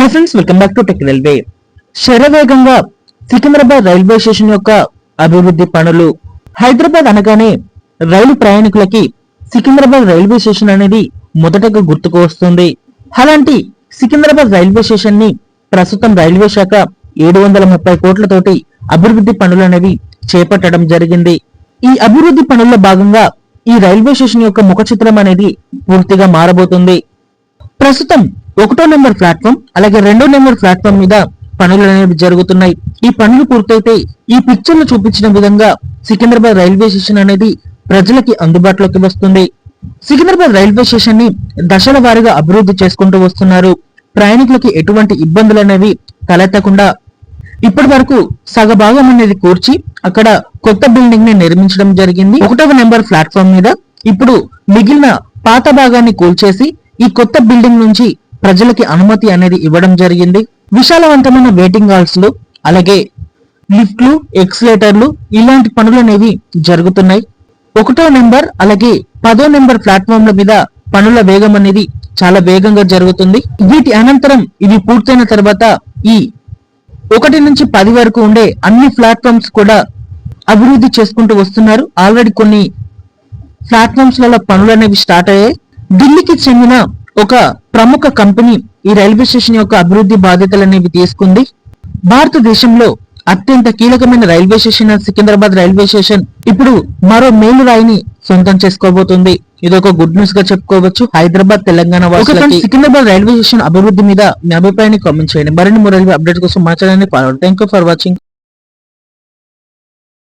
Hi friends, welcome back to tech railway. శరవేగంగా Secunderabad railway station యొక్క అభివృద్ధి పనులు. హైదరాబాద్ అనగానే రైలు ప్రయాణికులకి సికింద్రాబాద్ రైల్వే స్టేషన్ అనేది మొదటగా గుర్తుకు వస్తుంది. అలాంటి సికింద్రాబాద్ రైల్వే స్టేషన్ ని ప్రస్తుతం రైల్వే శాఖ 730 కోట్లతోటి అభివృద్ధి పనులు అనేవి చేపట్టడం జరిగింది. ఈ అభివృద్ధి పనుల్లో భాగంగా ఈ రైల్వే స్టేషన్ యొక్క ముఖ చిత్రం అనేది పూర్తిగా మారబోతుంది. ప్రస్తుతం 1వ నెంబర్ ప్లాట్ఫామ్ అలాగే 2వ నెంబర్ ప్లాట్ఫామ్ మీద పనులు అనేవి జరుగుతున్నాయి. ఈ పనులు పూర్తయితే ఈ పిక్చర్ లో చూపించిన విధంగా సికింద్రాబాద్ రైల్వే స్టేషన్ అనేది ప్రజలకి అందుబాటులోకి వస్తుంది. సికింద్రాబాద్ రైల్వే స్టేషన్ ని దశల వారీగా అభివృద్ధి చేసుకుంటూ వస్తున్నారు. ప్రయాణికులకి ఎటువంటి ఇబ్బందులు అనేవి తలెత్తకుండా ఇప్పటి వరకు సగభాగం అనేది కూర్చి అక్కడ కొత్త బిల్డింగ్ ని నిర్మించడం జరిగింది. 1వ నెంబర్ ప్లాట్ఫామ్ మీద ఇప్పుడు మిగిలిన పాత భాగాన్ని కూల్చేసి ఈ కొత్త బిల్డింగ్ నుంచి ప్రజలకి అనుమతి అనేది ఇవ్వడం జరిగింది. విశాలవంతమైన వెయిటింగ్ హాల్స్ లు అలాగే లిఫ్ట్లు, ఎక్స్లేటర్లు ఇలాంటి పనులు అనేవి జరుగుతున్నాయి. 1వ నెంబర్ అలాగే 10వ నెంబర్ ప్లాట్ఫామ్ల మీద పనుల వేగం అనేది చాలా వేగంగా జరుగుతుంది. వీటి అనంతరం ఇవి పూర్తయిన తర్వాత ఈ 1 నుంచి 10 వరకు ఉండే అన్ని ప్లాట్ఫామ్స్ కూడా అభివృద్ధి చేసుకుంటూ వస్తున్నారు. ఆల్రెడీ కొన్ని ప్లాట్ఫామ్స్ లలో పనులు అనేవి స్టార్ట్ అయ్యాయి. ఢిల్లీకి చెందిన ఒక ప్రముఖ కంపెనీ ఈ రైల్వే స్టేషన్ యొక్క అభివృద్ధి బాధ్యతలు అనేవి తీసుకుంది. భారతదేశంలో అత్యంత కీలకమైన railway station Secunderabad railway station ఇప్పుడు మరో మేలురాయిని సొంతం చేసుకోబోతుంది. ఇది ఒక గుడ్ న్యూస్ గా చెప్పుకోవచ్చు హైదరాబాద్, తెలంగాణ వాసులకి. సికింద్రాబాద్ రైల్వే స్టేషన్ అభివృద్ధి మీద మీ అభిప్రాయాన్ని కామెంట్ చేయండి. మరిన్ని రైల్వే అప్డేట్ కోసం మా ఛానల్ ని ఫాలో అవ్వండి. Thank you for watching.